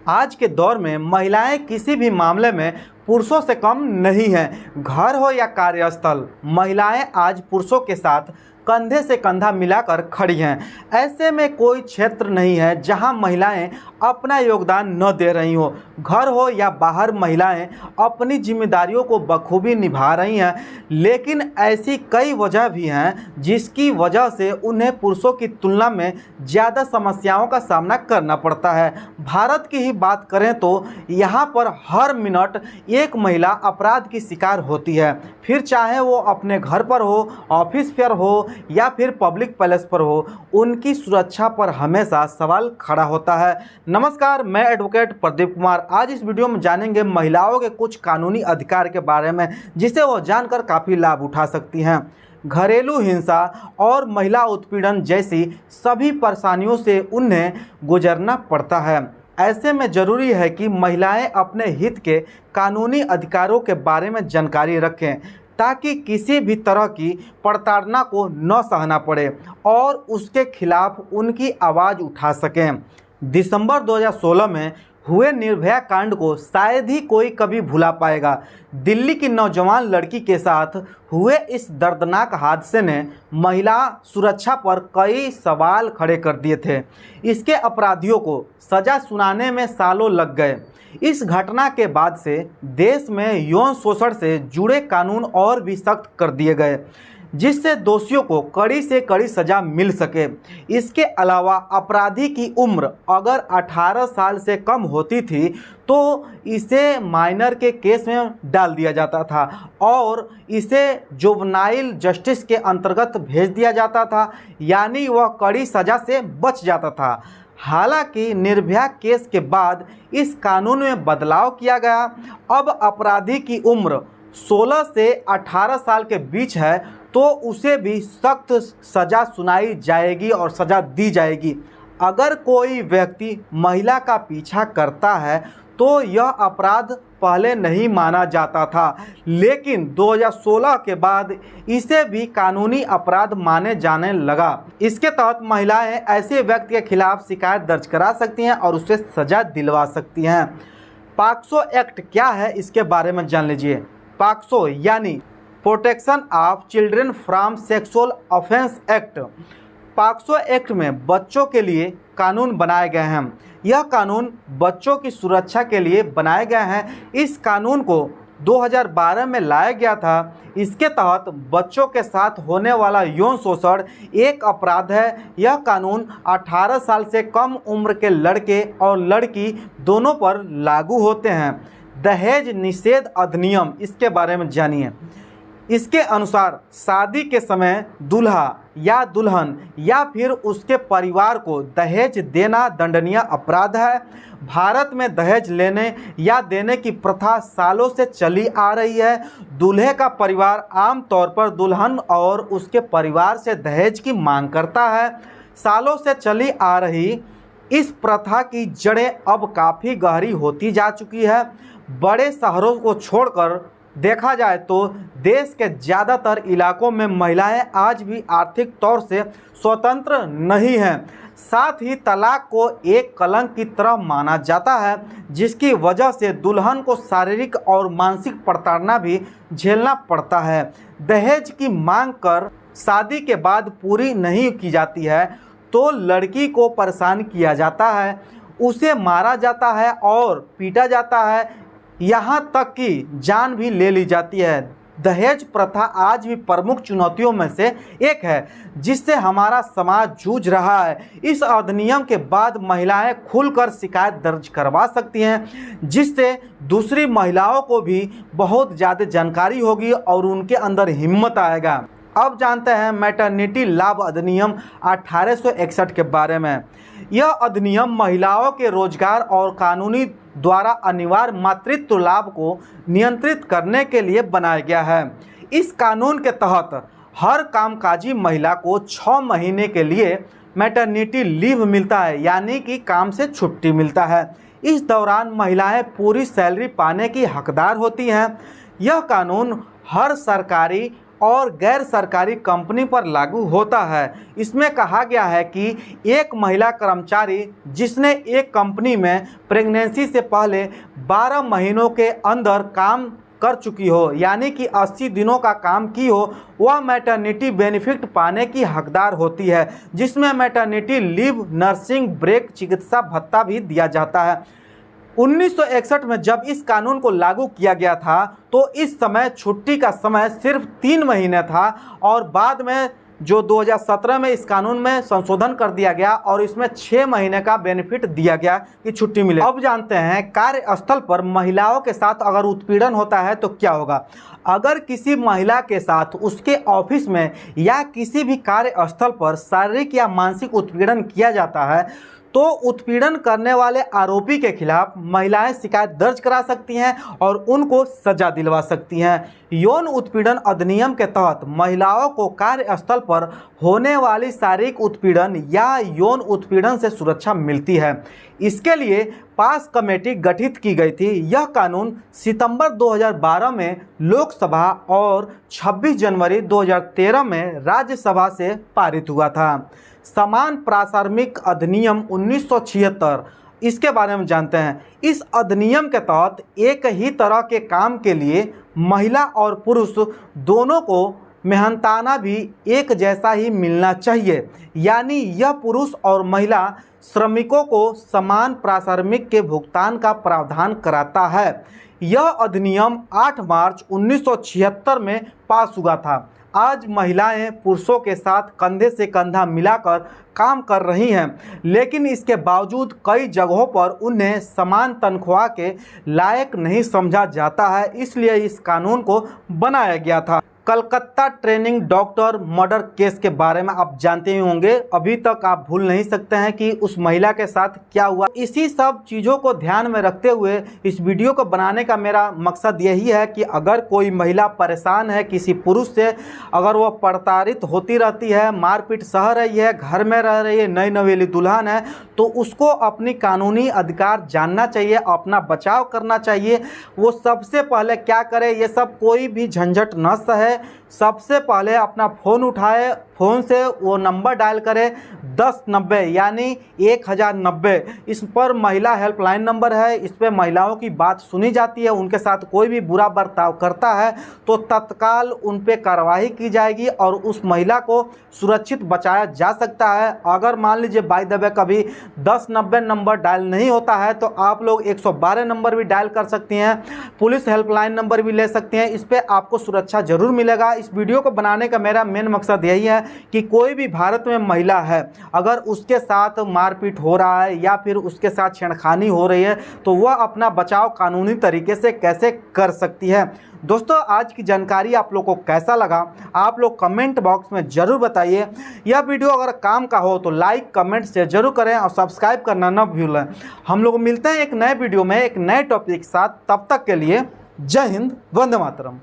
आज के दौर में महिलाएं किसी भी मामले में पुरुषों से कम नहीं हैं। घर हो या कार्यस्थल, महिलाएं आज पुरुषों के साथ कंधे से कंधा मिलाकर खड़ी हैं। ऐसे में कोई क्षेत्र नहीं है जहां महिलाएं अपना योगदान न दे रही हो। घर हो या बाहर, महिलाएं अपनी जिम्मेदारियों को बखूबी निभा रही हैं। लेकिन ऐसी कई वजह भी हैं जिसकी वजह से उन्हें पुरुषों की तुलना में ज़्यादा समस्याओं का सामना करना पड़ता है। भारत की ही बात करें तो यहाँ पर हर मिनट एक महिला अपराध की शिकार होती है, फिर चाहे वो अपने घर पर हो, ऑफिस पर हो या फिर पब्लिक प्लेस पर हो। उनकी सुरक्षा पर हमेशा सवाल खड़ा होता है। नमस्कार, मैं एडवोकेट प्रदीप कुमार। आज इस वीडियो में जानेंगे महिलाओं के कुछ कानूनी अधिकार के बारे में जिसे वो जानकर काफ़ी लाभ उठा सकती हैं। घरेलू हिंसा और महिला उत्पीड़न जैसी सभी परेशानियों से उन्हें गुजरना पड़ता है। ऐसे में ज़रूरी है कि महिलाएं अपने हित के कानूनी अधिकारों के बारे में जानकारी रखें ताकि किसी भी तरह की प्रताड़ना को न सहना पड़े और उसके खिलाफ उनकी आवाज़ उठा सकें। दिसंबर 2016 में हुए निर्भया कांड को शायद ही कोई कभी भुला पाएगा। दिल्ली की नौजवान लड़की के साथ हुए इस दर्दनाक हादसे ने महिला सुरक्षा पर कई सवाल खड़े कर दिए थे। इसके अपराधियों को सज़ा सुनाने में सालों लग गए। इस घटना के बाद से देश में यौन शोषण से जुड़े कानून और भी सख्त कर दिए गए जिससे दोषियों को कड़ी से कड़ी सज़ा मिल सके। इसके अलावा अपराधी की उम्र अगर 18 साल से कम होती थी तो इसे माइनर के केस में डाल दिया जाता था और इसे जुवेनाइल जस्टिस के अंतर्गत भेज दिया जाता था, यानी वह कड़ी सज़ा से बच जाता था। हालांकि निर्भया केस के बाद इस कानून में बदलाव किया गया। अब अपराधी की उम्र 16 से 18 साल के बीच है तो उसे भी सख्त सज़ा सुनाई जाएगी और सज़ा दी जाएगी। अगर कोई व्यक्ति महिला का पीछा करता है तो यह अपराध पहले नहीं माना जाता था, लेकिन 2016 के बाद इसे भी कानूनी अपराध माने जाने लगा। इसके तहत महिलाएं ऐसे व्यक्ति के खिलाफ शिकायत दर्ज करा सकती हैं और उसे सज़ा दिलवा सकती हैं। पॉक्सो एक्ट क्या है, इसके बारे में जान लीजिए। पॉक्सो यानी protection of children from sexual offence act. POCSO act में बच्चों के लिए कानून बनाए गए हैं। यह कानून बच्चों की सुरक्षा के लिए बनाए गए हैं। इस कानून को 2012 में लाया गया था। इसके तहत बच्चों के साथ होने वाला यौन शोषण एक अपराध है। यह कानून 18 साल से कम उम्र के लड़के और लड़की दोनों पर लागू होते हैं। दहेज निषेध अधिनियम, इसके बारे में जानिए। इसके अनुसार शादी के समय दूल्हा या दुल्हन या फिर उसके परिवार को दहेज देना दंडनीय अपराध है। भारत में दहेज लेने या देने की प्रथा सालों से चली आ रही है। दूल्हे का परिवार आमतौर पर दुल्हन और उसके परिवार से दहेज की मांग करता है। सालों से चली आ रही इस प्रथा की जड़ें अब काफ़ी गहरी होती जा चुकी है। बड़े शहरों को छोड़कर देखा जाए तो देश के ज़्यादातर इलाकों में महिलाएं आज भी आर्थिक तौर से स्वतंत्र नहीं हैं। साथ ही तलाक को एक कलंक की तरह माना जाता है जिसकी वजह से दुल्हन को शारीरिक और मानसिक प्रताड़ना भी झेलना पड़ता है। दहेज की मांग कर शादी के बाद पूरी नहीं की जाती है तो लड़की को परेशान किया जाता है, उसे मारा जाता है और पीटा जाता है, यहाँ तक कि जान भी ले ली जाती है। दहेज प्रथा आज भी प्रमुख चुनौतियों में से एक है जिससे हमारा समाज जूझ रहा है। इस अधिनियम के बाद महिलाएं खुलकर शिकायत दर्ज करवा सकती हैं जिससे दूसरी महिलाओं को भी बहुत ज़्यादा जानकारी होगी और उनके अंदर हिम्मत आएगा। अब जानते हैं मैटरनिटी लाभ अधिनियम 1861 के बारे में। यह अधिनियम महिलाओं के रोजगार और कानूनी द्वारा अनिवार्य मातृत्व लाभ को नियंत्रित करने के लिए बनाया गया है। इस कानून के तहत हर कामकाजी महिला को 6 महीने के लिए मैटरनिटी लीव मिलता है, यानी कि काम से छुट्टी मिलता है। इस दौरान महिलाएं पूरी सैलरी पाने की हकदार होती हैं। यह कानून हर सरकारी और गैर सरकारी कंपनी पर लागू होता है। इसमें कहा गया है कि एक महिला कर्मचारी जिसने एक कंपनी में प्रेगनेंसी से पहले 12 महीनों के अंदर काम कर चुकी हो, यानी कि 80 दिनों का काम की हो, वह मैटरनिटी बेनिफिट पाने की हकदार होती है, जिसमें मैटरनिटी लीव, नर्सिंग ब्रेक, चिकित्सा भत्ता भी दिया जाता है। 1961 में जब इस कानून को लागू किया गया था तो इस समय छुट्टी का समय सिर्फ 3 महीने था और बाद में जो 2017 में इस कानून में संशोधन कर दिया गया और इसमें 6 महीने का बेनिफिट दिया गया कि छुट्टी मिले। अब जानते हैं कार्यस्थल पर महिलाओं के साथ अगर उत्पीड़न होता है तो क्या होगा। अगर किसी महिला के साथ उसके ऑफिस में या किसी भी कार्यस्थल पर शारीरिक या मानसिक उत्पीड़न किया जाता है तो उत्पीड़न करने वाले आरोपी के खिलाफ महिलाएं शिकायत दर्ज करा सकती हैं और उनको सजा दिलवा सकती हैं। यौन उत्पीड़न अधिनियम के तहत महिलाओं को कार्यस्थल पर होने वाली शारीरिक उत्पीड़न या यौन उत्पीड़न से सुरक्षा मिलती है। इसके लिए पास कमेटी गठित की गई थी। यह कानून सितंबर 2012 में लोकसभा और 26 जनवरी 2013 में राज्यसभा से पारित हुआ था। समान प्राथमिक अधिनियम 1976, इसके बारे में जानते हैं। इस अधिनियम के तहत एक ही तरह के काम के लिए महिला और पुरुष दोनों को मेहनताना भी एक जैसा ही मिलना चाहिए, यानी यह पुरुष और महिला श्रमिकों को समान प्राथमिक के भुगतान का प्रावधान कराता है। यह अधिनियम 8 मार्च 1976 में पास हुआ था। आज महिलाएं पुरुषों के साथ कंधे से कंधा मिलाकर काम कर रही हैं, लेकिन इसके बावजूद कई जगहों पर उन्हें समान तनख्वाह के लायक नहीं समझा जाता है। इसलिए इस कानून को बनाया गया था। Calcutta training doctor murder case के बारे में आप जानते ही होंगे। अभी तक आप भूल नहीं सकते हैं कि उस महिला के साथ क्या हुआ। इसी सब चीज़ों को ध्यान में रखते हुए इस वीडियो को बनाने का मेरा मकसद यही है कि अगर कोई महिला परेशान है किसी पुरुष से, अगर वह प्रताड़ित होती रहती है, मारपीट सह रही है, घर में रह रही है, नई नवेली दुल्हन है, तो उसको अपनी कानूनी अधिकार जानना चाहिए, अपना बचाव करना चाहिए। वो सबसे पहले क्या करे, ये सब कोई भी झंझट न सहे। सबसे पहले अपना फ़ोन उठाए, फ़ोन से वो नंबर डायल करे 1090 यानी 1090। इस पर महिला हेल्पलाइन नंबर है। इस पर महिलाओं की बात सुनी जाती है। उनके साथ कोई भी बुरा बर्ताव करता है तो तत्काल उन पे कार्रवाई की जाएगी और उस महिला को सुरक्षित बचाया जा सकता है। अगर मान लीजिए बाय द वे कभी 1090 नंबर डायल नहीं होता है तो आप लोग 112 नंबर भी डायल कर सकती हैं, पुलिस हेल्पलाइन नंबर भी ले सकती हैं। इस पर आपको सुरक्षा जरूर मिलेगा। इस वीडियो को बनाने का मेरा मेन मकसद यही है कि कोई भी भारत में महिला है, अगर उसके साथ मारपीट हो रहा है या फिर उसके साथ छेड़खानी हो रही है तो वह अपना बचाव कानूनी तरीके से कैसे कर सकती है। दोस्तों, आज की जानकारी आप लोग को कैसा लगा आप लोग कमेंट बॉक्स में ज़रूर बताइए। यह वीडियो अगर काम का हो तो लाइक कमेंट से ज़रूर करें और सब्सक्राइब करना न भूलें। हम लोग मिलते हैं एक नए वीडियो में एक नए टॉपिक के साथ। तब तक के लिए जय हिंद, वंदे मातरम।